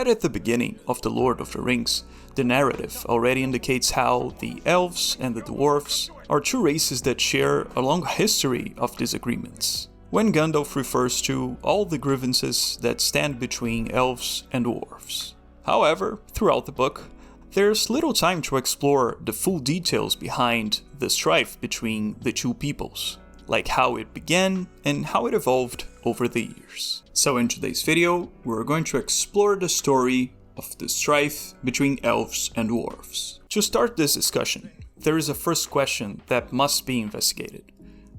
Right at the beginning of The Lord of the Rings, the narrative already indicates how the Elves and the Dwarves are two races that share a long history of disagreements. When Gandalf refers to all the grievances that stand between Elves and Dwarves. However, throughout the book, there's little time to explore the full details behind the strife between the two peoples, like how it began and how it evolved over the years. So in today's video, we're going to explore the story of the strife between Elves and Dwarves. To start this discussion, there is a first question that must be investigated,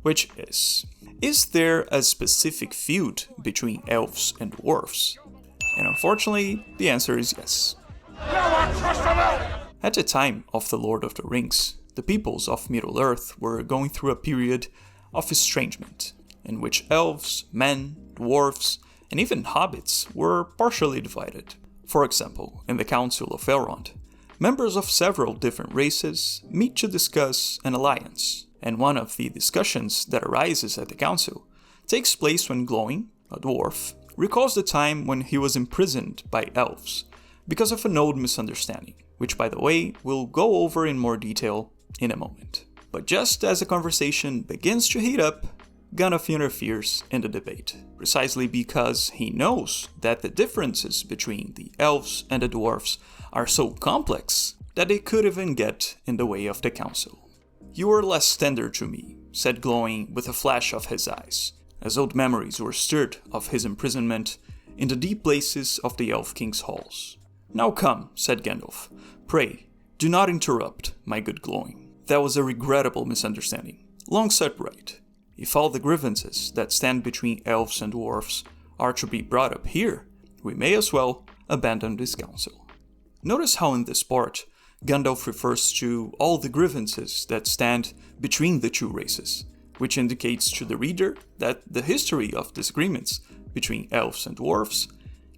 which is there a specific feud between Elves and Dwarves? And unfortunately, the answer is yes. At the time of The Lord of the Rings, the peoples of Middle-earth were going through a period of estrangement, in which elves, men, dwarves, and even hobbits were partially divided. For example, in the Council of Elrond, members of several different races meet to discuss an alliance, and one of the discussions that arises at the council takes place when Glóin, a dwarf, recalls the time when he was imprisoned by elves because of an old misunderstanding, which by the way, we'll go over in more detail in a moment. But just as the conversation begins to heat up, Gandalf interferes in the debate, precisely because he knows that the differences between the elves and the dwarves are so complex that they could even get in the way of the council. "You are less tender to me," said Glóin with a flash of his eyes, as old memories were stirred of his imprisonment in the deep places of the Elf King's halls. "Now come," said Gandalf, "pray, do not interrupt, my good Glóin. That was a regrettable misunderstanding. Long set right. If all the grievances that stand between elves and dwarves are to be brought up here, we may as well abandon this council." Notice how in this part, Gandalf refers to all the grievances that stand between the two races, which indicates to the reader that the history of disagreements between elves and dwarves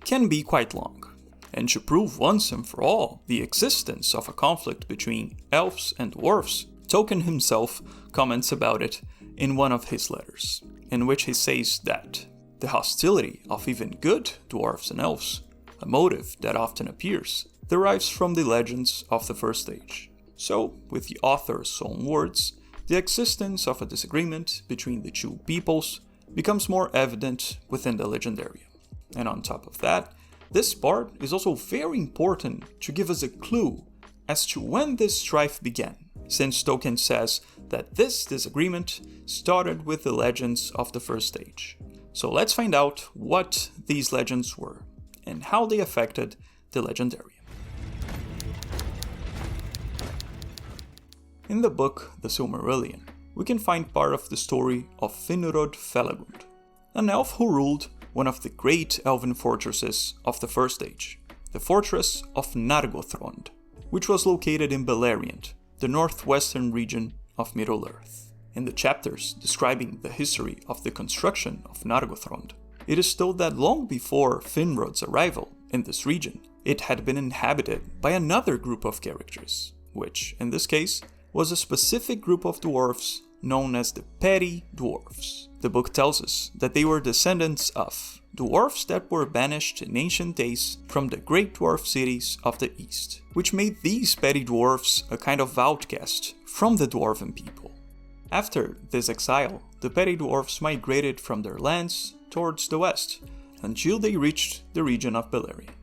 can be quite long. And to prove once and for all the existence of a conflict between elves and dwarves, Tolkien himself comments about it in one of his letters, in which he says that the hostility of even good dwarves and elves, a motive that often appears, derives from the legends of the First Age. So, with the author's own words, the existence of a disagreement between the two peoples becomes more evident within the legendarium. And on top of that, this part is also very important to give us a clue as to when this strife began, since Tolkien says that this disagreement started with the legends of the First Age. So let's find out what these legends were, and how they affected the legendarium. In the book The Silmarillion, we can find part of the story of Finrod Felagund, an elf who ruled one of the great elven fortresses of the First Age, the fortress of Nargothrond, which was located in Beleriand, the northwestern region of Middle-earth. In the chapters describing the history of the construction of Nargothrond, it is told that long before Finrod's arrival in this region, it had been inhabited by another group of characters, which, in this case, was a specific group of dwarves known as the Petty-dwarves. The book tells us that they were descendants of dwarves that were banished in ancient days from the great dwarf cities of the east, which made these Petty-dwarves a kind of outcast from the dwarven people. After this exile, the Petty-dwarves migrated from their lands towards the west, until they reached the region of Beleriand.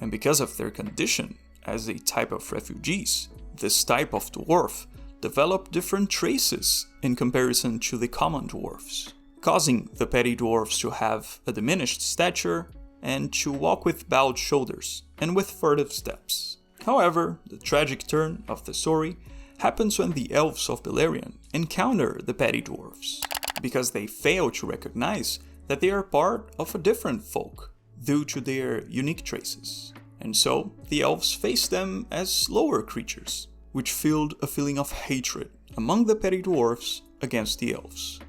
And because of their condition as a type of refugees, this type of dwarf developed different traces in comparison to the common dwarves, causing the Petty-dwarves to have a diminished stature and to walk with bowed shoulders and with furtive steps. However, the tragic turn of the story happens when the elves of Beleriand encounter the Petty-dwarves, because they fail to recognize that they are part of a different folk due to their unique traces. And so, the elves face them as lower creatures, which fueled a feeling of hatred among the Petty-dwarves against the elves.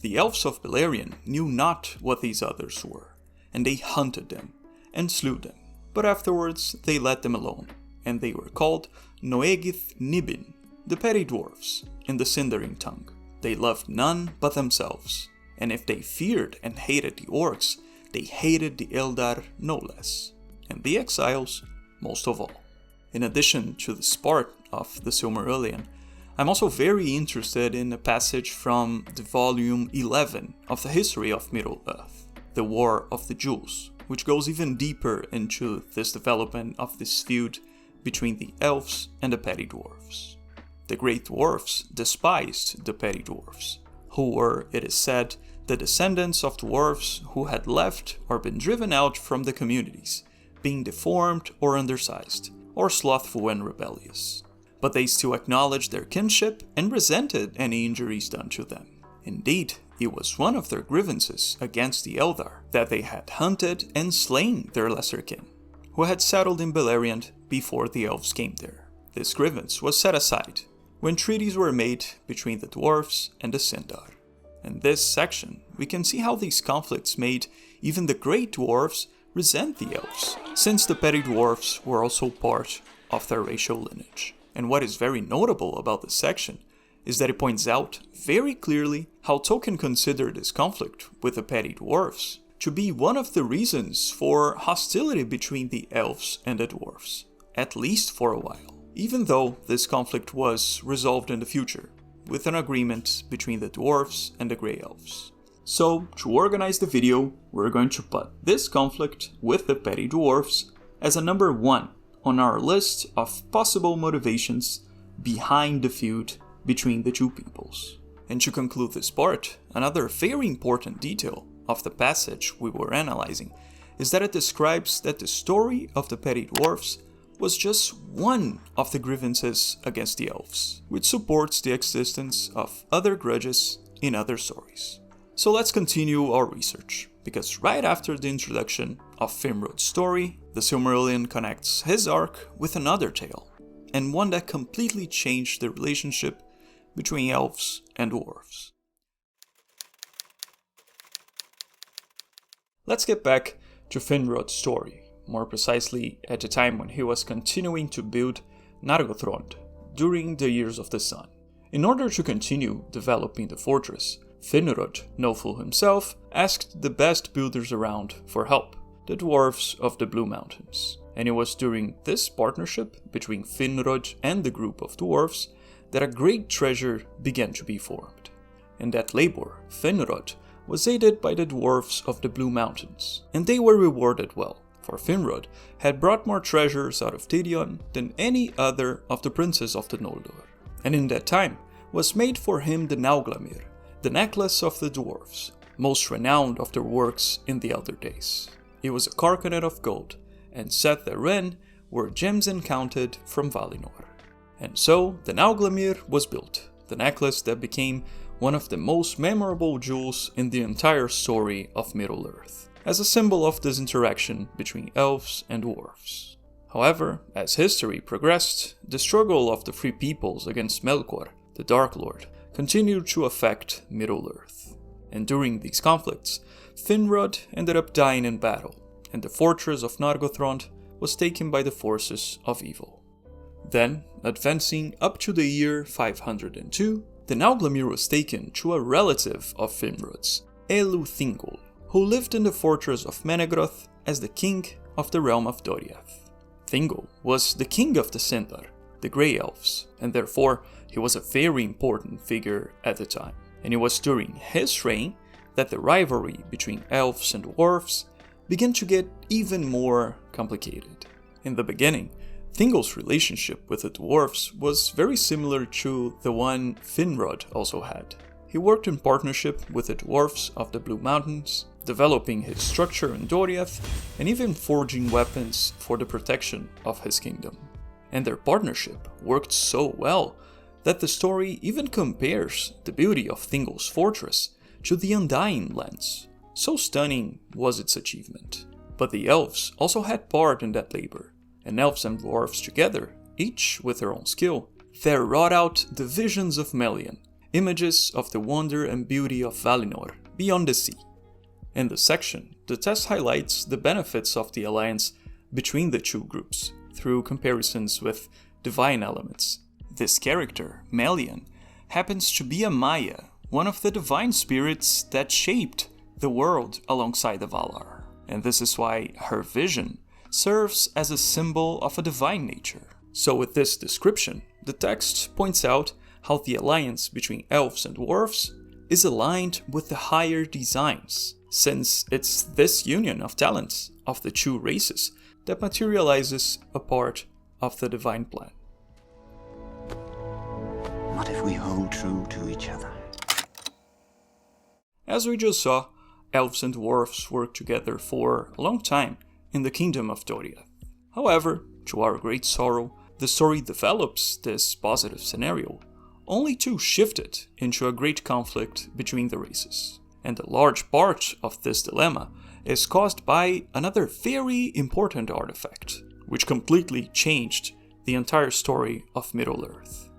The elves of Beleriand knew not what these others were, and they hunted them and slew them. But afterwards they let them alone, and they were called Noegith Nibin, the Petty-dwarves, in the Sindarin tongue. They loved none but themselves, and if they feared and hated the orcs, they hated the Eldar no less. and the exiles most of all. In addition to this part of the Silmarillion, I'm also very interested in a passage from the volume 11 of the history of Middle-earth, the War of the Jewels, which goes even deeper into this development of this feud between the elves and the Petty-dwarves. The Great Dwarfs despised the Petty-dwarves, who were, it is said, the descendants of dwarves who had left or been driven out from the communities, being deformed or undersized, or slothful and rebellious. But they still acknowledged their kinship and resented any injuries done to them. Indeed, it was one of their grievances against the Eldar that they had hunted and slain their lesser kin, who had settled in Beleriand before the elves came there. This grievance was set aside when treaties were made between the dwarves and the Sindar. In this section, we can see how these conflicts made even the Great Dwarves resent the elves, since the Petty-dwarves were also part of their racial lineage. And what is very notable about this section is that it points out very clearly how Tolkien considered this conflict with the Petty-dwarves to be one of the reasons for hostility between the elves and the dwarves, at least for a while, even though this conflict was resolved in the future, with an agreement between the dwarves and the Grey Elves. So, to organize the video, we're going to put this conflict with the Petty-dwarves as a number 1 on our list of possible motivations behind the feud between the two peoples. And to conclude this part, another very important detail of the passage we were analyzing is that it describes that the story of the Petty-dwarves was just one of the grievances against the elves, which supports the existence of other grudges in other stories. So let's continue our research, because right after the introduction of Finrod's story, the Silmarillion connects his arc with another tale, and one that completely changed the relationship between elves and dwarves. Let's get back to Finrod's story, more precisely at the time when he was continuing to build Nargothrond during the Years of the Sun. In order to continue developing the fortress, Finrod, no fool himself, asked the best builders around for help, the dwarves of the Blue Mountains. And it was during this partnership between Finrod and the group of dwarves that a great treasure began to be formed. In that labor, Finrod was aided by the dwarves of the Blue Mountains, and they were rewarded well, for Finrod had brought more treasures out of Tirion than any other of the princes of the Noldor. And in that time was made for him the Nauglamír, the necklace of the dwarves, most renowned of their works in the Elder Days. It was a carcanet of gold, and set therein were gems encountered from Valinor. And so the Nauglamír was built, the necklace that became one of the most memorable jewels in the entire story of Middle-earth, as a symbol of this interaction between elves and dwarves. However, as history progressed, the struggle of the Free Peoples against Melkor, the Dark Lord, continued to affect Middle-earth. And during these conflicts, Finrod ended up dying in battle, and the fortress of Nargothrond was taken by the forces of evil. Then, advancing up to the year 502, the Nauglamír was taken to a relative of Finrod's, King Thingol, who lived in the fortress of Menegroth as the king of the realm of Doriath. Thingol was the king of the Sindar, the Grey Elves, and therefore he was a very important figure at the time. And it was during his reign that the rivalry between elves and dwarves began to get even more complicated. In the beginning, Thingol's relationship with the dwarves was very similar to the one Finrod also had. He worked in partnership with the dwarves of the Blue Mountains, developing his structure in Doriath and even forging weapons for the protection of his kingdom. And their partnership worked so well that the story even compares the beauty of Thingol's fortress to the Undying Lands. So stunning was its achievement. But the elves also had part in that labor, and elves and dwarves together, each with their own skill, there wrought out the visions of Melian, images of the wonder and beauty of Valinor beyond the sea. In this section, the test highlights the benefits of the alliance between the two groups through comparisons with divine elements. This character, Melian, happens to be a Maya, one of the divine spirits that shaped the world alongside the Valar. And this is why her vision serves as a symbol of a divine nature. So with this description, the text points out how the alliance between elves and dwarves is aligned with the higher designs, since it's this union of talents of the two races that materializes a part of the divine plan. What if we hold true to each other? As we just saw, elves and dwarves worked together for a long time in the kingdom of Doriath. However, to our great sorrow, the story develops this positive scenario only to shift it into a great conflict between the races. And a large part of this dilemma is caused by another very important artifact, which completely changed the entire story of Middle-earth.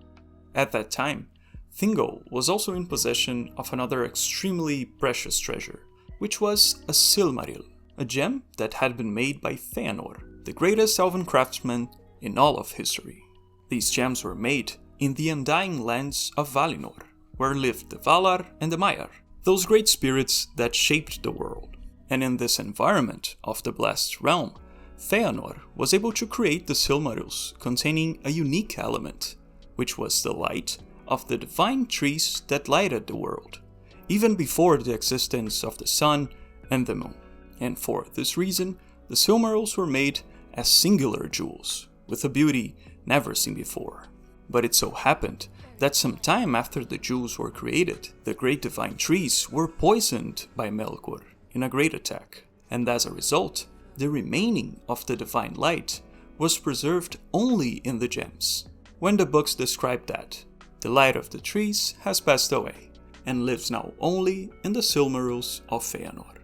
At that time, Thingol was also in possession of another extremely precious treasure, which was a Silmaril, a gem that had been made by Fëanor, the greatest elven craftsman in all of history. These gems were made in the undying lands of Valinor, where lived the Valar and the Maiar, those great spirits that shaped the world. And in this environment of the Blessed Realm, Fëanor was able to create the Silmarils containing a unique element, which was the light of the divine trees that lighted the world, even before the existence of the sun and the moon. And for this reason, the Silmarils were made as singular jewels, with a beauty never seen before. But it so happened that some time after the jewels were created, the great divine trees were poisoned by Melkor in a great attack, and as a result, the remaining of the divine light was preserved only in the gems. When the books describe that, the light of the trees has passed away, and lives now only in the Silmarils of Fëanor.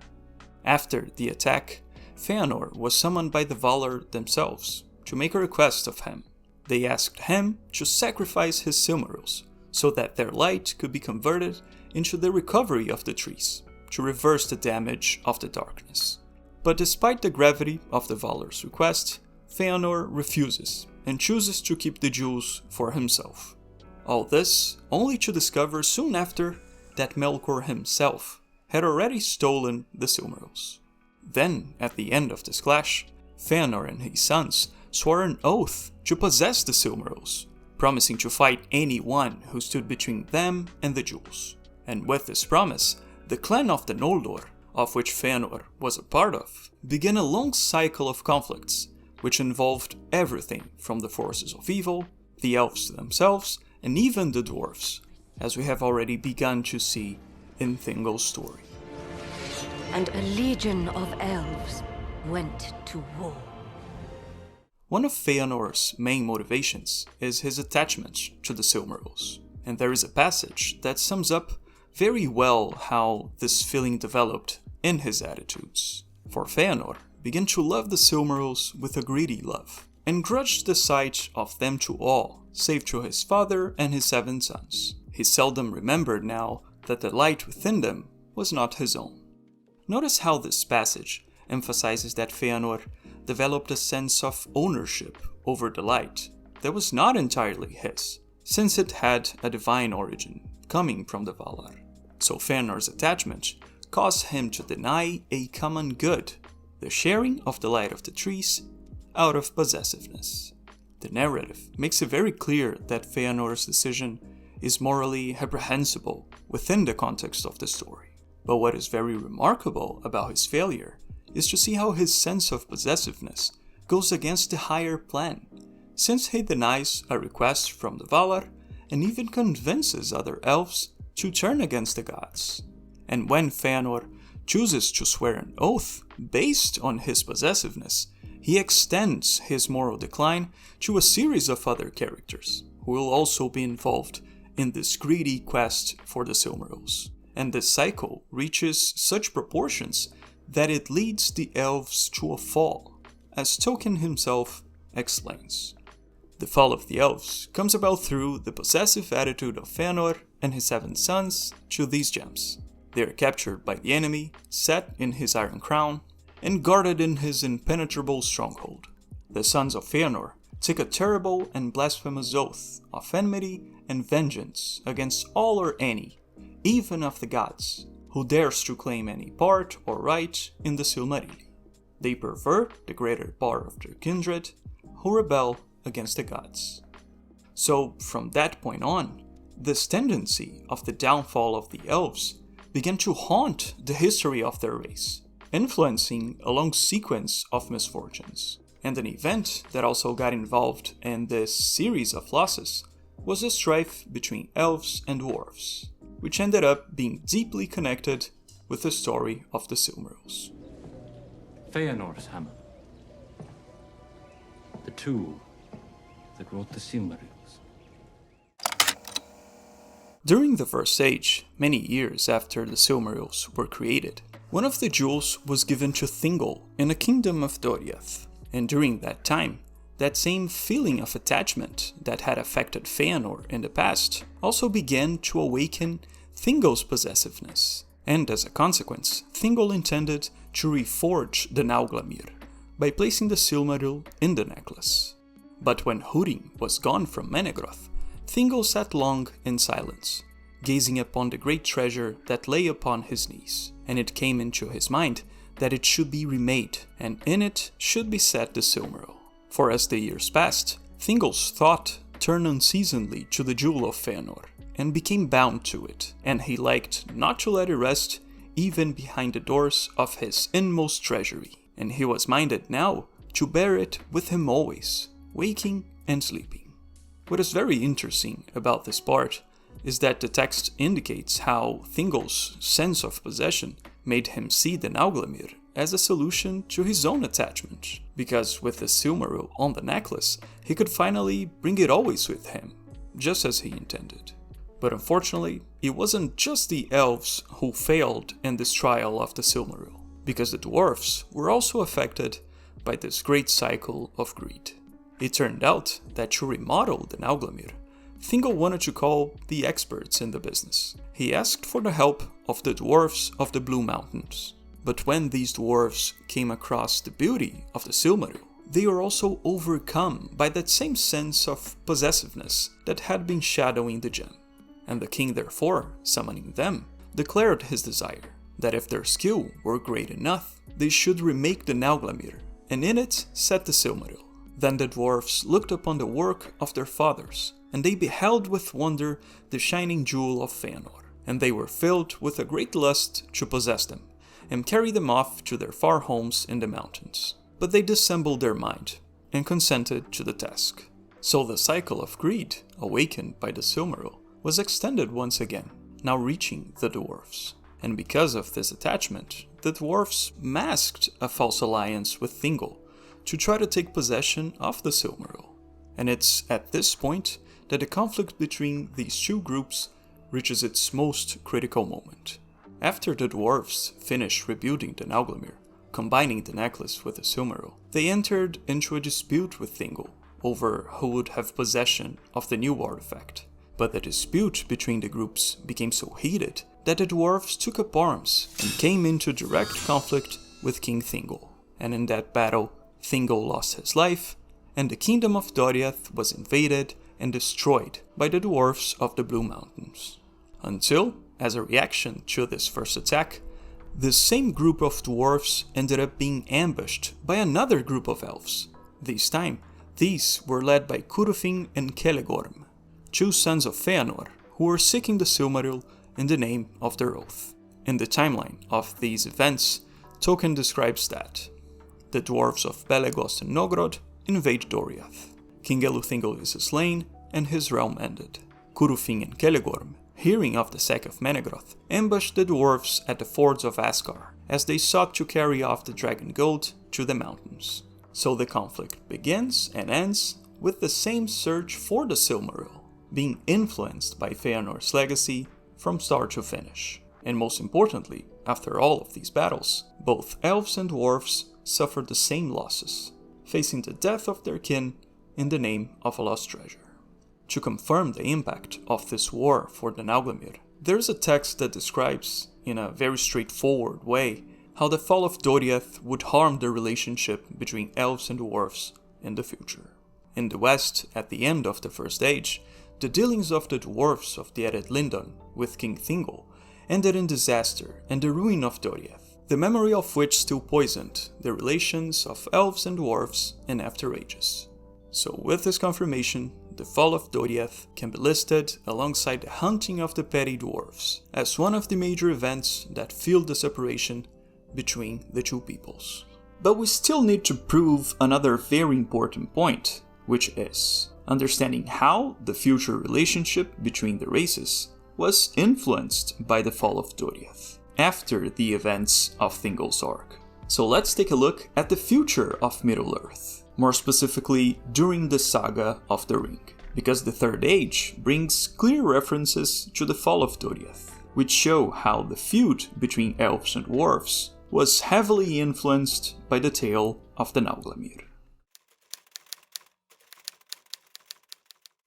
After the attack, Fëanor was summoned by the Valar themselves to make a request of him. They asked him to sacrifice his Silmarils so that their light could be converted into the recovery of the trees, to reverse the damage of the darkness. But despite the gravity of the Valar's request, Fëanor refuses and chooses to keep the jewels for himself. All this only to discover soon after that Melkor himself had already stolen the Silmarils. Then, at the end of this clash, Fëanor and his sons swore an oath to possess the Silmarils, promising to fight anyone who stood between them and the jewels. And with this promise, the clan of the Noldor, of which Fëanor was a part of, began a long cycle of conflicts, which involved everything from the forces of evil, the elves themselves, and even the dwarves, as we have already begun to see in Thingol's story. And a legion of elves went to war. One of Fëanor's main motivations is his attachment to the Silmarils, and there is a passage that sums up very well how this feeling developed in his attitudes. For Fëanor began to love the Silmarils with a greedy love, and grudged the sight of them to all, save to his father and his 7 sons. He seldom remembered now that the light within them was not his own. Notice how this passage emphasizes that Fëanor developed a sense of ownership over the light that was not entirely his, since it had a divine origin coming from the Valar. So Fëanor's attachment caused him to deny a common good, the sharing of the light of the trees, out of possessiveness. The narrative makes it very clear that Fëanor's decision is morally reprehensible within the context of the story. But what is very remarkable about his failure is to see how his sense of possessiveness goes against the higher plan, since he denies a request from the Valar and even convinces other elves to turn against the gods. And when Fëanor chooses to swear an oath based on his possessiveness, he extends his moral decline to a series of other characters, who will also be involved in this greedy quest for the Silmarils. And this cycle reaches such proportions that it leads the elves to a fall, as Tolkien himself explains. The fall of the elves comes about through the possessive attitude of Fëanor and his 7 sons to these gems. They are captured by the enemy, set in his iron crown, and guarded in his impenetrable stronghold. The sons of Fëanor take a terrible and blasphemous oath of enmity and vengeance against all or any, even of the gods, who dares to claim any part or right in the Silmarils. They pervert the greater power of their kindred, who rebel against the gods. So, from that point on, this tendency of the downfall of the elves began to haunt the history of their race, influencing a long sequence of misfortunes. And an event that also got involved in this series of losses was a strife between elves and dwarves, which ended up being deeply connected with the story of the Silmarils. Fëanor's hammer. The tool that wrote the Silmarils. During the First Age, many years after the Silmarils were created, one of the jewels was given to Thingol in the kingdom of Doriath. And during that time, that same feeling of attachment that had affected Fëanor in the past also began to awaken Thingol's possessiveness. And as a consequence, Thingol intended to reforge the Nauglamír by placing the Silmaril in the necklace. But when Húrin was gone from Menegroth, Thingol sat long in silence, gazing upon the great treasure that lay upon his knees, and it came into his mind that it should be remade, and in it should be set the Silmaril. For as the years passed, Thingol's thought turned unceasingly to the jewel of Fëanor, and became bound to it, and he liked not to let it rest even behind the doors of his inmost treasury, and he was minded now to bear it with him always, waking and sleeping. What is very interesting about this part is that the text indicates how Thingol's sense of possession made him see the Nauglamír as a solution to his own attachment, because with the Silmaril on the necklace, he could finally bring it always with him, just as he intended. But unfortunately, it wasn't just the elves who failed in this trial of the Silmaril, because the dwarfs were also affected by this great cycle of greed. It turned out that to remodel the Nauglamír, Thingol wanted to call the experts in the business. He asked for the help of the dwarfs of the Blue Mountains. But when these dwarfs came across the beauty of the Silmaril, they were also overcome by that same sense of possessiveness that had been shadowing the gem. And the king therefore, summoning them, declared his desire, that if their skill were great enough, they should remake the Nauglamír, and in it set the Silmaril. Then the dwarfs looked upon the work of their fathers, and they beheld with wonder the shining jewel of Fëanor, and they were filled with a great lust to possess them, and carry them off to their far homes in the mountains. But they dissembled their mind, and consented to the task. So the cycle of greed, awakened by the Silmaril, was extended once again, now reaching the dwarfs. And because of this attachment, the dwarfs masked a false alliance with Thingol to try to take possession of the Silmaril. And it's at this point that the conflict between these two groups reaches its most critical moment. After the dwarves finished rebuilding the Nauglamír, combining the necklace with the Silmaril, they entered into a dispute with Thingol over who would have possession of the new artifact. But the dispute between the groups became so heated that the dwarves took up arms and came into direct conflict with King Thingol. And in that battle, Thingol lost his life, and the kingdom of Doriath was invaded and destroyed by the dwarfs of the Blue Mountains. Until, as a reaction to this first attack, this same group of dwarfs ended up being ambushed by another group of elves. This time, these were led by Curufin and Celeborn, two sons of Fëanor who were seeking the Silmaril in the name of their oath. In the timeline of these events, Tolkien describes that the dwarves of Legolas and Nogrod invade Doriath. King Thingol is slain, and his realm ended. Curufin and Celeborn, hearing of the sack of Menegroth, ambushed the dwarves at the fords of Asgard, as they sought to carry off the dragon gold to the mountains. So the conflict begins and ends with the same search for the Silmaril, being influenced by Fëanor's legacy from start to finish. And most importantly, after all of these battles, both elves and dwarves suffered the same losses, facing the death of their kin in the name of a lost treasure. To confirm the impact of this war for the Nauglamír, there is a text that describes, in a very straightforward way, how the fall of Doriath would harm the relationship between elves and dwarves in the future. In the West, at the end of the First Age, the dealings of the dwarves of the Ered Lindon with King Thingol ended in disaster and the ruin of Doriath, the memory of which still poisoned the relations of elves and dwarves in after ages. So with this confirmation, the fall of Doriath can be listed alongside the hunting of the Petty-dwarves as one of the major events that fueled the separation between the two peoples. But we still need to prove another very important point, which is understanding how the future relationship between the races was influenced by the fall of Doriath after the events of Thingol's arc. So let's take a look at the future of Middle-earth, more specifically during the Saga of the Ring, because the Third Age brings clear references to the fall of Doriath, which show how the feud between elves and dwarves was heavily influenced by the tale of the Nauglamír.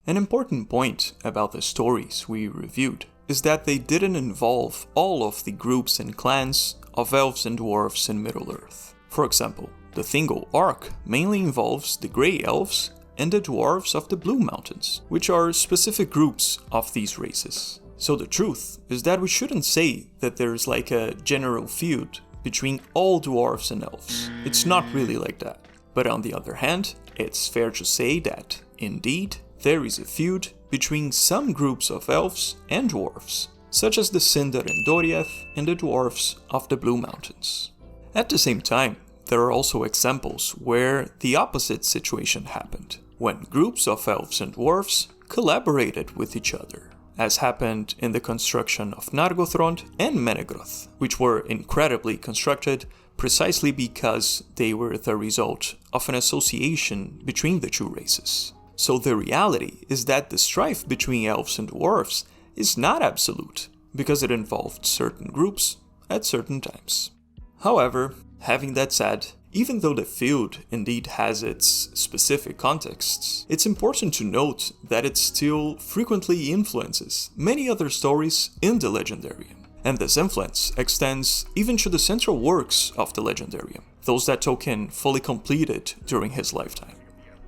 An important point about the stories we reviewed is that they didn't involve all of the groups and clans of elves and dwarves in Middle-earth. For example, the Thingol arc mainly involves the Grey Elves and the Dwarves of the Blue Mountains, which are specific groups of these races. So the truth is that we shouldn't say that there's like a general feud between all dwarves and elves. It's not really like that. But on the other hand, it's fair to say that, indeed, there is a feud between some groups of elves and dwarves, such as the Sindar and Doriath and the Dwarves of the Blue Mountains. At the same time, there are also examples where the opposite situation happened, when groups of elves and dwarves collaborated with each other, as happened in the construction of Nargothrond and Menegroth, which were incredibly constructed precisely because they were the result of an association between the two races. So the reality is that the strife between elves and dwarves is not absolute, because it involved certain groups at certain times. However, having that said, even though the feud indeed has its specific contexts, it's important to note that it still frequently influences many other stories in the Legendarium. And this influence extends even to the central works of the Legendarium, those that Tolkien fully completed during his lifetime: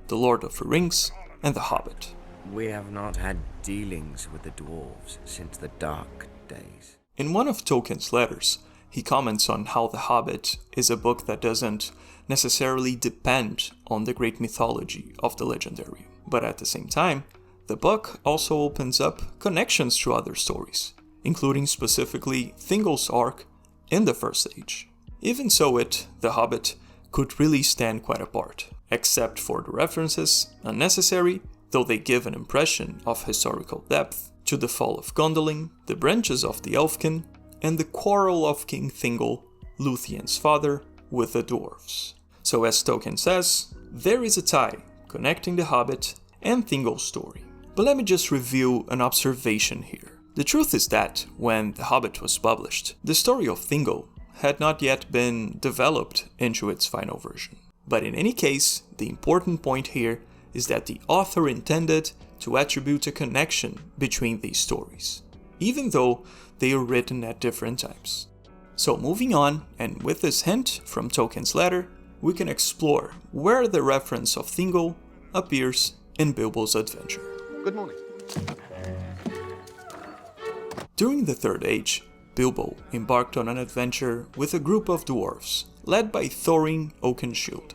The Lord of the Rings and The Hobbit. We have not had dealings with the dwarves since the dark days. In one of Tolkien's letters, he comments on how The Hobbit is a book that doesn't necessarily depend on the great mythology of the Legendarium, but at the same time, the book also opens up connections to other stories, including specifically Thingol's arc in the First Age. Even so, The Hobbit, could really stand quite apart, except for the references, unnecessary, though they give an impression of historical depth, to the fall of Gondolin, the branches of the Elfkin, and the quarrel of King Thingol, Lúthien's father, with the dwarves. So as Tolkien says, there is a tie connecting The Hobbit and Thingol's story. But let me just reveal an observation here. The truth is that, when The Hobbit was published, the story of Thingol had not yet been developed into its final version. But in any case, the important point here is that the author intended to attribute a connection between these stories, even though they are written at different times. So moving on, and with this hint from Tolkien's letter, we can explore where the reference of Thingol appears in Bilbo's adventure. Good morning. During the Third Age, Bilbo embarked on an adventure with a group of dwarves, led by Thorin Oakenshield.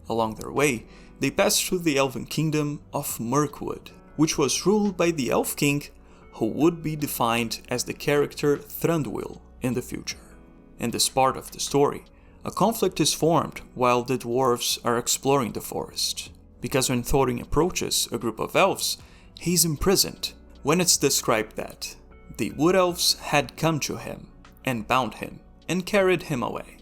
Along their way, they passed through the elven kingdom of Mirkwood, which was ruled by the Elf King, who would be defined as the character Thranduil in the future. In this part of the story, a conflict is formed while the dwarves are exploring the forest, because when Thorin approaches a group of elves, he is imprisoned, when it's described that the wood elves had come to him and bound him and carried him away.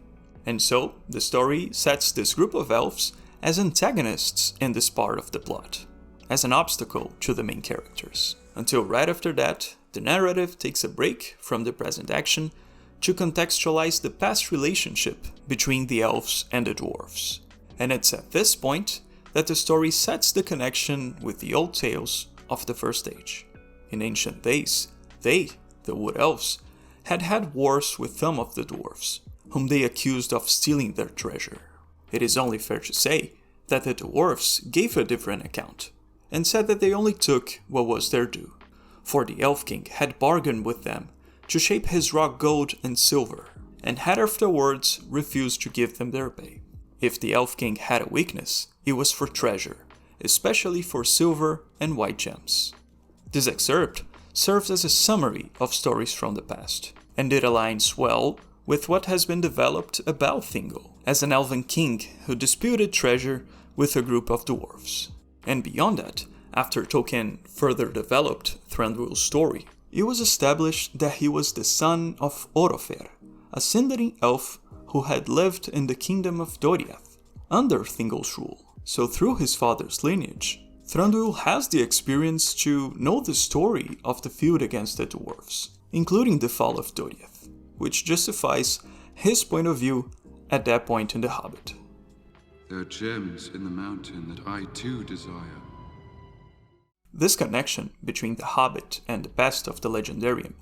And so, the story sets this group of elves as antagonists in this part of the plot, as an obstacle to the main characters, until right after that, the narrative takes a break from the present action to contextualize the past relationship between the elves and the dwarves. And it's at this point that the story sets the connection with the old tales of the First Age. In ancient days, they, the Wood Elves, had had wars with some of the dwarves, whom they accused of stealing their treasure. It is only fair to say that the dwarves gave a different account, and said that they only took what was their due, for the Elf King had bargained with them to shape his rock gold and silver, and had afterwards refused to give them their pay. If the Elf King had a weakness, it was for treasure, especially for silver and white gems. This excerpt serves as a summary of stories from the past, and it aligns well with what has been developed about Thingol as an elven king who disputed treasure with a group of dwarves. And beyond that, after Tolkien further developed Thranduil's story, it was established that he was the son of Orofer, a Sindarin elf who had lived in the kingdom of Doriath under Thingol's rule. So through his father's lineage, Thranduil has the experience to know the story of the feud against the dwarves, including the fall of Doriath, which justifies his point of view at that point in The Hobbit. There are gems in the mountain that I too desire. This connection between The Hobbit and the past of the Legendarium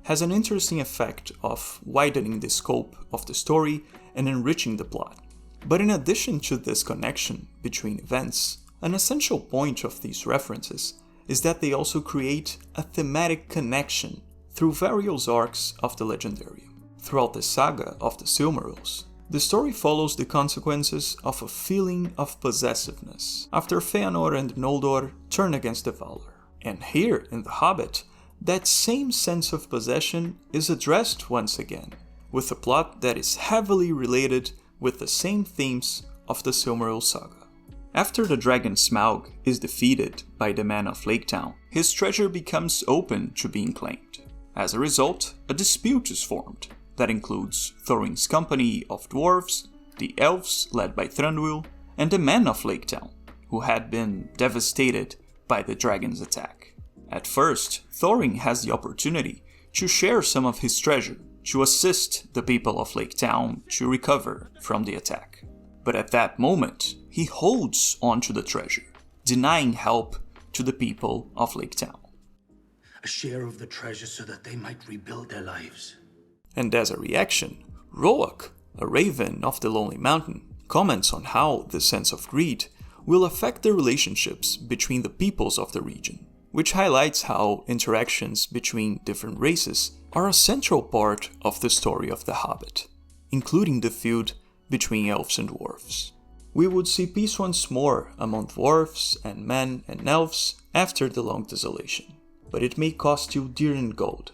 has an interesting effect of widening the scope of the story and enriching the plot. But in addition to this connection between events, an essential point of these references is that they also create a thematic connection through various arcs of the Legendarium. Throughout the saga of the Silmarils, the story follows the consequences of a feeling of possessiveness after Fëanor and Noldor turn against the Valar. And here in The Hobbit, that same sense of possession is addressed once again, with a plot that is heavily related with the same themes of the Silmaril saga. After the dragon Smaug is defeated by the men of Lake Town, his treasure becomes open to being claimed. As a result, a dispute is formed that includes Thorin's company of dwarves, the elves led by Thranduil, and the men of Lake Town, who had been devastated by the dragon's attack. At first, Thorin has the opportunity to share some of his treasure to assist the people of Lake Town to recover from the attack. But at that moment, he holds onto the treasure, denying help to the people of Lake Town. A share of the treasure so that they might rebuild their lives. And as a reaction, Roak, a raven of the Lonely Mountain, comments on how the sense of greed will affect the relationships between the peoples of the region, which highlights how interactions between different races are a central part of the story of The Hobbit, including the feud between elves and dwarves. We would see peace once more among dwarves and men and elves after the long desolation, but it may cost you dear in gold.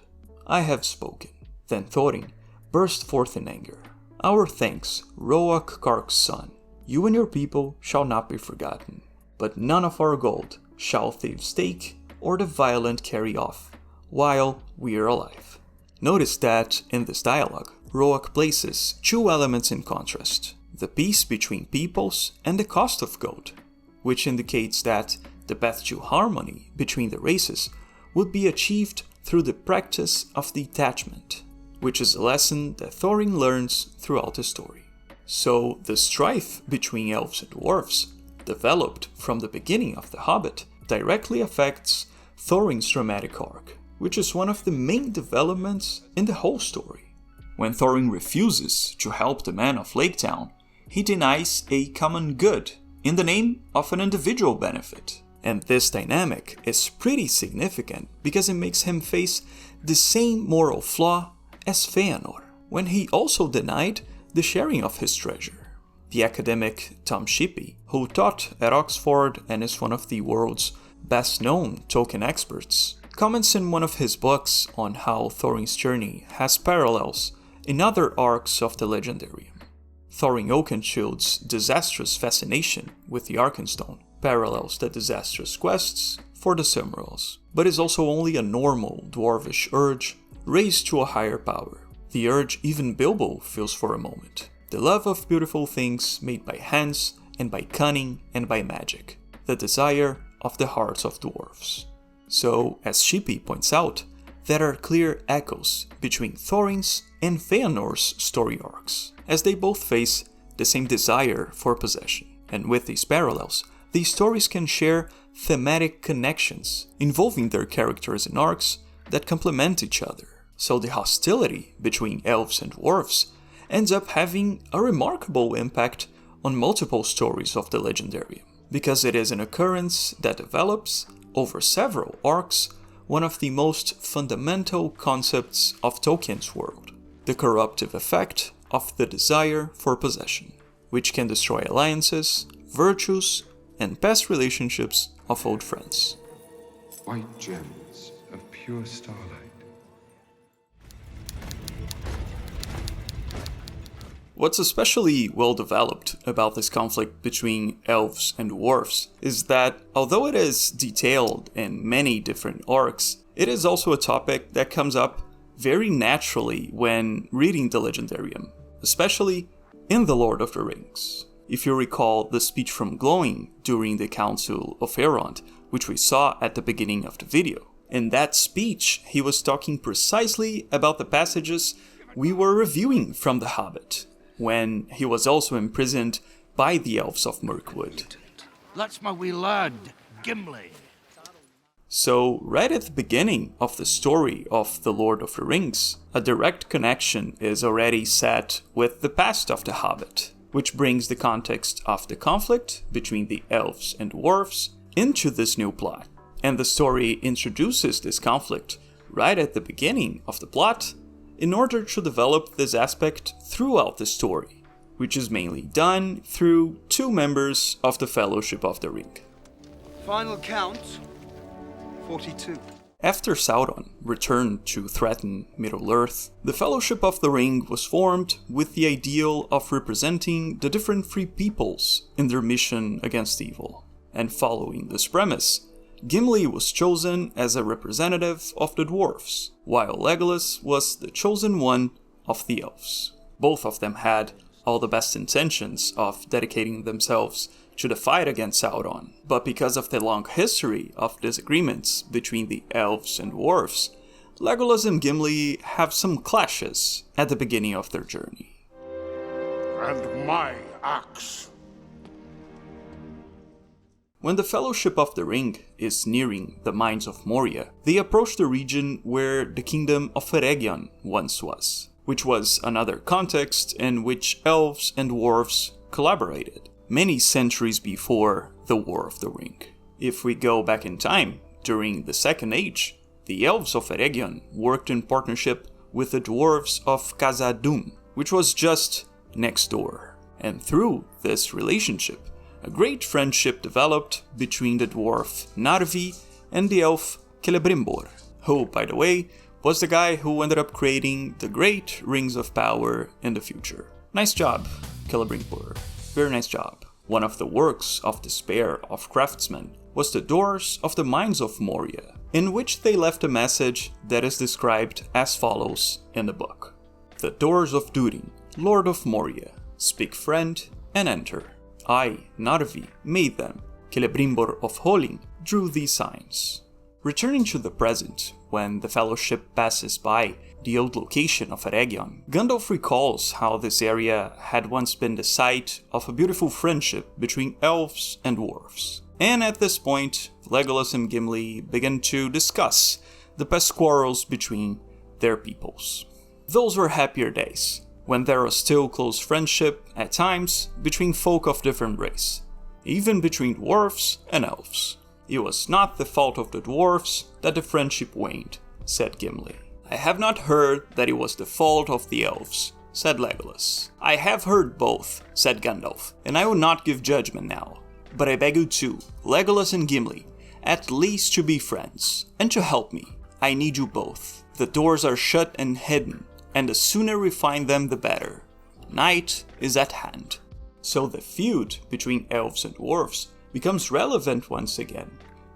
I have spoken. Then Thorin burst forth in anger. Our thanks, Roak Kark's son. You and your people shall not be forgotten, but none of our gold shall thieves take or the violent carry off, while we are alive. Notice that, in this dialogue, Roak places two elements in contrast, the peace between peoples and the cost of gold, which indicates that the path to harmony between the races would be achieved through the practice of detachment, which is a lesson that Thorin learns throughout the story. So, the strife between elves and dwarves, developed from the beginning of The Hobbit, directly affects Thorin's dramatic arc, which is one of the main developments in the whole story. When Thorin refuses to help the men of Lake Town, he denies a common good in the name of an individual benefit. And this dynamic is pretty significant because it makes him face the same moral flaw as Fëanor, when he also denied the sharing of his treasure. The academic Tom Shippey, who taught at Oxford and is one of the world's best-known Tolkien experts, comments in one of his books on how Thorin's journey has parallels in other arcs of the Legendarium. Thorin Oakenshield's disastrous fascination with the Arkenstone parallels the disastrous quests for the Silmarils, but is also only a normal dwarvish urge raised to a higher power. The urge even Bilbo feels for a moment. The love of beautiful things made by hands and by cunning and by magic. The desire of the hearts of dwarves. So, as Shippey points out, there are clear echoes between Thorin's and Fëanor's story arcs, as they both face the same desire for possession. And with these parallels, these stories can share thematic connections involving their characters and arcs that complement each other. So the hostility between elves and dwarves ends up having a remarkable impact on multiple stories of the Legendarium, because it is an occurrence that develops, over several arcs, one of the most fundamental concepts of Tolkien's world, the corruptive effect of the desire for possession, which can destroy alliances, virtues, and past relationships of old friends. White gems of pure starlight. What's especially well developed about this conflict between elves and dwarves is that, although it is detailed in many different arcs, it is also a topic that comes up very naturally when reading the Legendarium, especially in The Lord of the Rings. If you recall the speech from Glowing during the Council of Elrond, which we saw at the beginning of the video. In that speech, he was talking precisely about the passages we were reviewing from The Hobbit, when he was also imprisoned by the Elves of Mirkwood. That's my wee lad, Gimli. So, right at the beginning of the story of The Lord of the Rings, a direct connection is already set with the past of the Hobbit, which brings the context of the conflict between the elves and dwarves into this new plot. And the story introduces this conflict right at the beginning of the plot in order to develop this aspect throughout the story, which is mainly done through two members of the Fellowship of the Ring. Final count, 42. After Sauron returned to threaten Middle-earth, the Fellowship of the Ring was formed with the ideal of representing the different free peoples in their mission against evil. And following this premise, Gimli was chosen as a representative of the dwarves, while Legolas was the chosen one of the elves. Both of them had all the best intentions of dedicating themselves to the fight against Sauron, but because of the long history of disagreements between the elves and dwarves, Legolas and Gimli have some clashes at the beginning of their journey. And my axe. When the Fellowship of the Ring is nearing the mines of Moria, they approach the region where the kingdom of Eregion once was, which was another context in which elves and dwarves collaborated, many centuries before the War of the Ring. If we go back in time, during the Second Age, the elves of Eregion worked in partnership with the dwarves of Khazad-dûm, which was just next door. And through this relationship, a great friendship developed between the dwarf Narvi and the elf Celebrimbor, who, by the way, was the guy who ended up creating the great Rings of Power in the future. Nice job, Celebrimbor. Very nice job. One of the works of despair of craftsmen was the Doors of the Mines of Moria, in which they left a message that is described as follows in the book. The doors of Durin, Lord of Moria, speak friend and enter. I, Narvi, made them. Celebrimbor of Holing drew these signs. Returning to the present, when the Fellowship passes by the old location of Eregion, Gandalf recalls how this area had once been the site of a beautiful friendship between elves and dwarves. And at this point, Legolas and Gimli begin to discuss the past quarrels between their peoples. Those were happier days, when there was still close friendship, at times, between folk of different race, even between dwarves and elves. It was not the fault of the dwarves that the friendship waned, said Gimli. I have not heard that it was the fault of the elves, said Legolas. I have heard both, said Gandalf, and I will not give judgment now. But I beg you too, Legolas and Gimli, at least to be friends, and to help me. I need you both. The doors are shut and hidden, and the sooner we find them the better. Night is at hand. So the feud between elves and dwarves becomes relevant once again,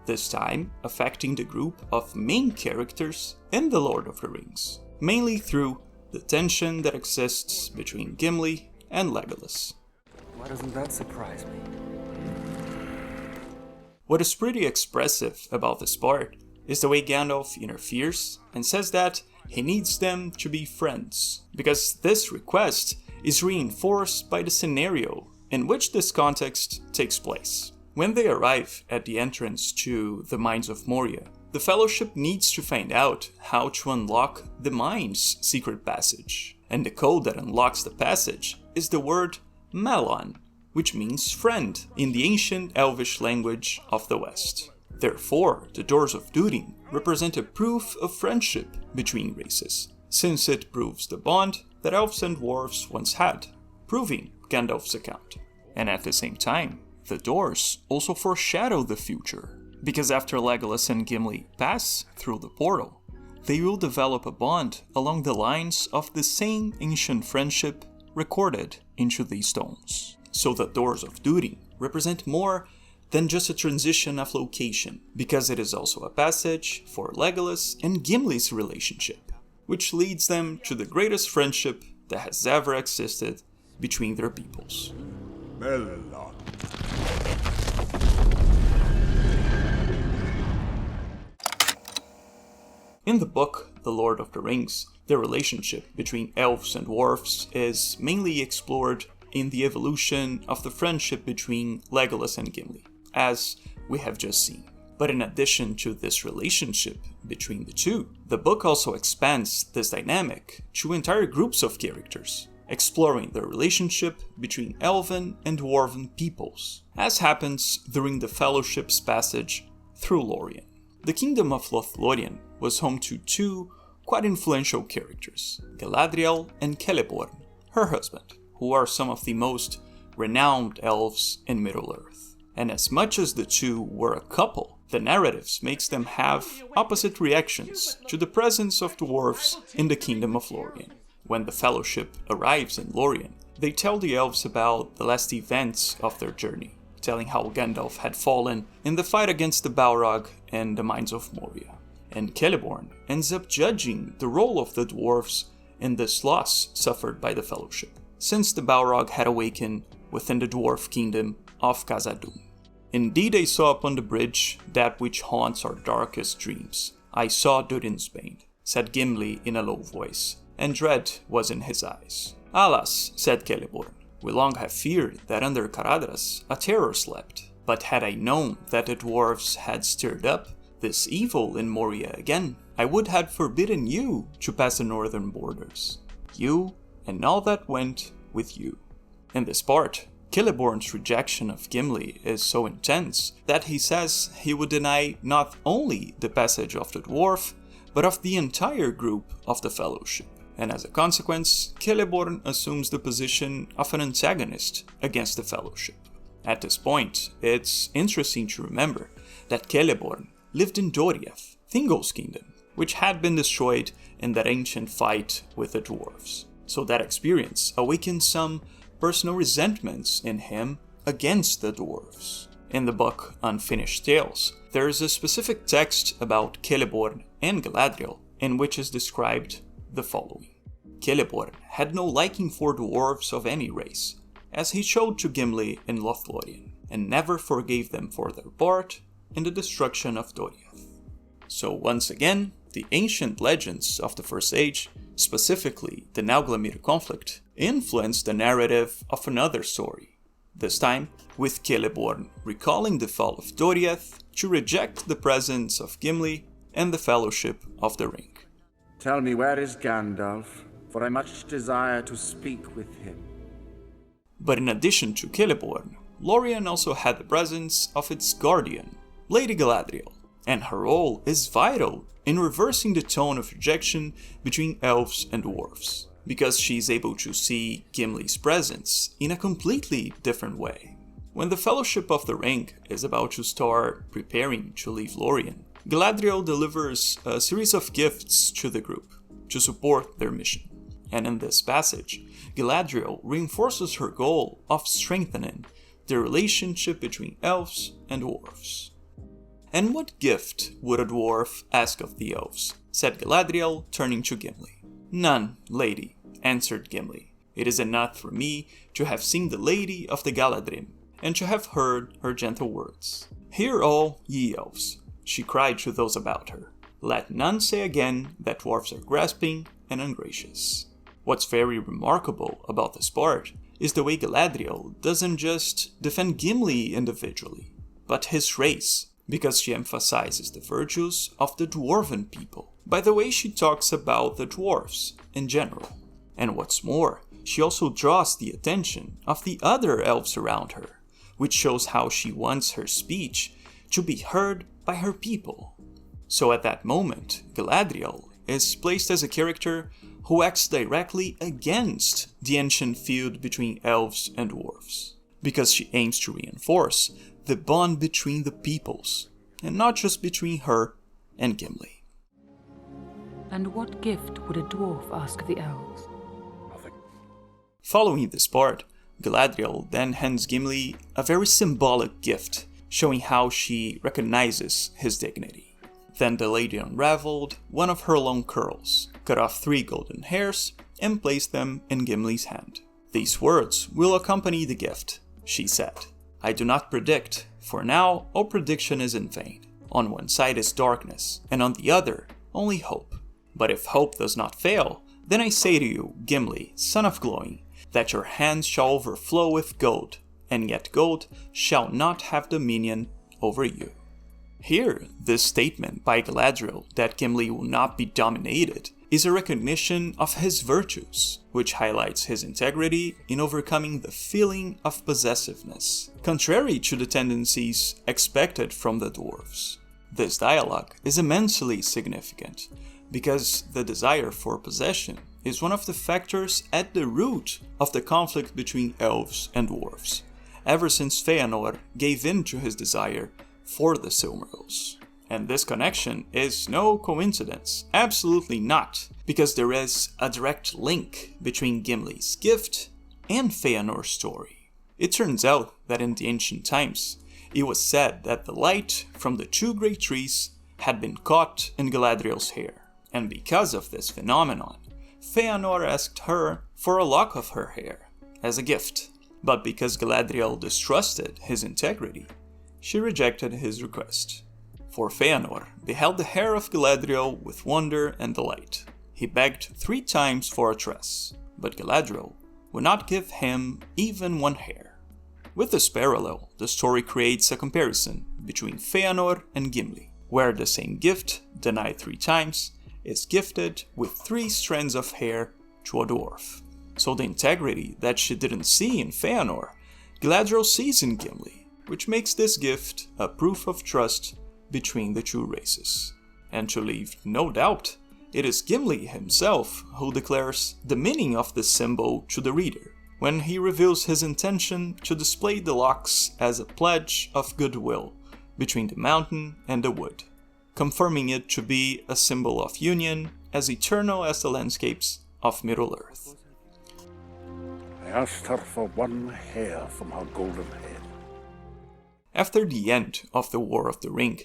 this time affecting the group of main characters in The Lord of the Rings, mainly through the tension that exists between Gimli and Legolas. Why doesn't that surprise me? What is pretty expressive about this part is the way Gandalf interferes and says that he needs them to be friends, because this request is reinforced by the scenario in which this context takes place. When they arrive at the entrance to the Mines of Moria, the Fellowship needs to find out how to unlock the Mines' secret passage. And the code that unlocks the passage is the word Malon, which means friend in the ancient Elvish language of the West. Therefore, the Doors of Durin represent a proof of friendship between races, since it proves the bond that Elves and Dwarves once had, proving Gandalf's account. And at the same time, the doors also foreshadow the future, because after Legolas and Gimli pass through the portal, they will develop a bond along the lines of the same ancient friendship recorded into these stones. So the Doors of Duty represent more than just a transition of location, because it is also a passage for Legolas and Gimli's relationship, which leads them to the greatest friendship that has ever existed between their peoples. In the book The Lord of the Rings, the relationship between elves and dwarfs is mainly explored in the evolution of the friendship between Legolas and Gimli, as we have just seen. But in addition to this relationship between the two, the book also expands this dynamic to entire groups of characters, exploring the relationship between elven and dwarven peoples, as happens during the Fellowship's passage through Lorien. The kingdom of Lothlorien was home to two quite influential characters, Galadriel and Celeborn, her husband, who are some of the most renowned elves in Middle-earth. And as much as the two were a couple, the narratives makes them have opposite reactions to the presence of dwarves in the kingdom of Lorien. When the Fellowship arrives in Lorien, they tell the elves about the last events of their journey, telling how Gandalf had fallen in the fight against the Balrog and the mines of Moria. And Celeborn ends up judging the role of the dwarves in this loss suffered by the Fellowship, since the Balrog had awakened within the dwarf kingdom of Khazad-dûm. Indeed, I saw upon the bridge that which haunts our darkest dreams. I saw Durin's bane, said Gimli in a low voice, and dread was in his eyes. Alas, said Celeborn, we long have feared that under Caradhras a terror slept. But had I known that the dwarves had stirred up this evil in Moria again, I would have forbidden you to pass the northern borders. You and all that went with you. In this part, Celeborn's rejection of Gimli is so intense that he says he would deny not only the passage of the dwarf, but of the entire group of the Fellowship. And as a consequence, Celeborn assumes the position of an antagonist against the Fellowship. At this point, it's interesting to remember that Celeborn lived in Doriath, Thingol's kingdom, which had been destroyed in that ancient fight with the dwarves. So that experience awakened some personal resentments in him against the dwarves. In the book Unfinished Tales, there is a specific text about Celeborn and Galadriel, in which is described the following. Celeborn had no liking for dwarves of any race, as he showed to Gimli in Lothlorien, and never forgave them for their part in the destruction of Doriath. So once again, the ancient legends of the First Age, specifically the Nauglamír conflict, influenced the narrative of another story, this time with Celeborn recalling the fall of Doriath to reject the presence of Gimli and the Fellowship of the Ring. Tell me, where is Gandalf? For I much desire to speak with him. But in addition to Celeborn, Lorien also had the presence of its guardian, Lady Galadriel, and her role is vital in reversing the tone of rejection between elves and dwarves, because she is able to see Gimli's presence in a completely different way. When the Fellowship of the Ring is about to start preparing to leave Lorien, Galadriel delivers a series of gifts to the group to support their mission. And in this passage, Galadriel reinforces her goal of strengthening the relationship between elves and dwarves. And what gift would a dwarf ask of the elves? Said Galadriel, turning to Gimli. None, lady, answered Gimli. It is enough for me to have seen the Lady of the Galadrim, and to have heard her gentle words. Hear all, ye elves, she cried to those about her. Let none say again that dwarfs are grasping and ungracious. What's very remarkable about this part is the way Galadriel doesn't just defend Gimli individually, but his race, because she emphasizes the virtues of the dwarven people, by the way she talks about the dwarves in general. And what's more, she also draws the attention of the other elves around her, which shows how she wants her speech to be heard by her people. So at that moment, Galadriel is placed as a character who acts directly against the ancient feud between elves and dwarves, because she aims to reinforce the bond between the peoples, and not just between her and Gimli. And what gift would a dwarf ask the elves? Nothing. Following this part, Galadriel then hands Gimli a very symbolic gift, showing how she recognizes his dignity. Then the lady unraveled one of her long curls, cut off 3 golden hairs, and placed them in Gimli's hand. "These words will accompany the gift," she said. "I do not predict, for now all prediction is in vain. On one side is darkness, and on the other only hope. But if hope does not fail, then I say to you, Gimli, son of Glowing, that your hands shall overflow with gold, and yet gold shall not have dominion over you." Here, this statement by Galadriel that Gimli will not be dominated is a recognition of his virtues, which highlights his integrity in overcoming the feeling of possessiveness, contrary to the tendencies expected from the dwarves. This dialogue is immensely significant, because the desire for possession is one of the factors at the root of the conflict between elves and dwarves, ever since Fëanor gave in to his desire for the Silmarils. And this connection is no coincidence, absolutely not, because there is a direct link between Gimli's gift and Fëanor's story. It turns out that in the ancient times, it was said that the light from the 2 great trees had been caught in Galadriel's hair, and because of this phenomenon, Fëanor asked her for a lock of her hair as a gift. But because Galadriel distrusted his integrity, she rejected his request. For Fëanor beheld the hair of Galadriel with wonder and delight. He begged 3 times for a tress, but Galadriel would not give him even 1 hair. With this parallel, the story creates a comparison between Fëanor and Gimli, where the same gift, denied 3 times, is gifted with 3 strands of hair to a dwarf. So the integrity that she didn't see in Fëanor, Galadriel sees in Gimli, which makes this gift a proof of trust between the 2 races. And to leave no doubt, it is Gimli himself who declares the meaning of this symbol to the reader, when he reveals his intention to display the locks as a pledge of goodwill between the mountain and the wood, confirming it to be a symbol of union as eternal as the landscapes of Middle-earth. I asked her for 1 hair from her golden head. After the end of the War of the Ring,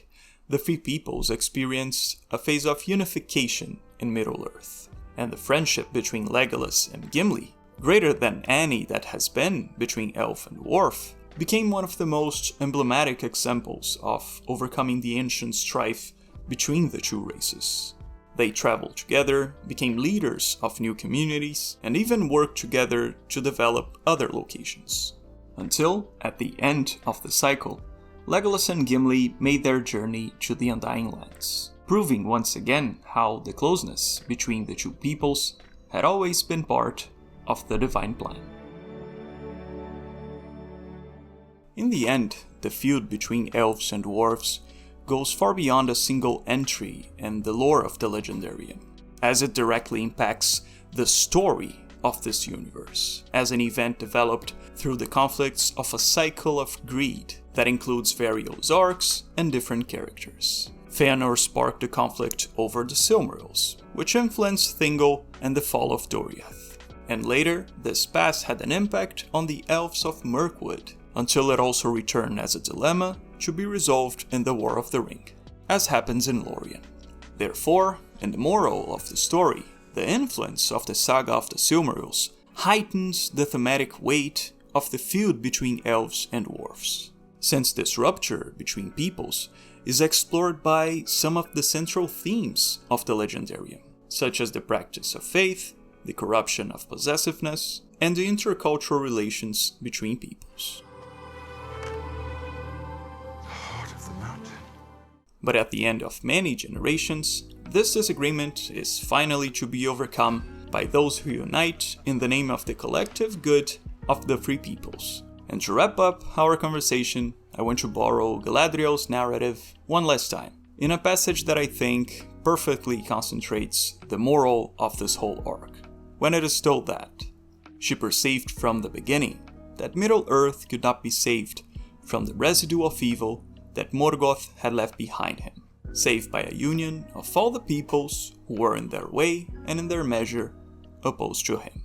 the 3 peoples experienced a phase of unification in Middle-earth, and the friendship between Legolas and Gimli, greater than any that has been between elf and dwarf, became one of the most emblematic examples of overcoming the ancient strife between the 2 races. They traveled together, became leaders of new communities, and even worked together to develop other locations. Until, at the end of the cycle, Legolas and Gimli made their journey to the Undying Lands, proving once again how the closeness between the 2 peoples had always been part of the divine plan. In the end, the feud between elves and dwarves goes far beyond a single entry in the lore of the Legendarium, as it directly impacts the story of this universe, as an event developed through the conflicts of a cycle of greed that includes various arcs and different characters. Fëanor sparked the conflict over the Silmarils, which influenced Thingol and the fall of Doriath. And later, this past had an impact on the Elves of Mirkwood, until it also returned as a dilemma to be resolved in the War of the Ring, as happens in Lorien. Therefore, in the moral of the story, the influence of the saga of the Silmarils heightens the thematic weight of the feud between elves and dwarves, since this rupture between peoples is explored by some of the central themes of the Legendarium, such as the practice of faith, the corruption of possessiveness, and the intercultural relations between peoples. But at the end of many generations, this disagreement is finally to be overcome by those who unite in the name of the collective good of the 3 peoples. And to wrap up our conversation, I want to borrow Galadriel's narrative one last time, in a passage that I think perfectly concentrates the moral of this whole arc, when it is told that she perceived from the beginning that Middle-earth could not be saved from the residue of evil that Morgoth had left behind him, save by a union of all the peoples who were in their way and in their measure opposed to him.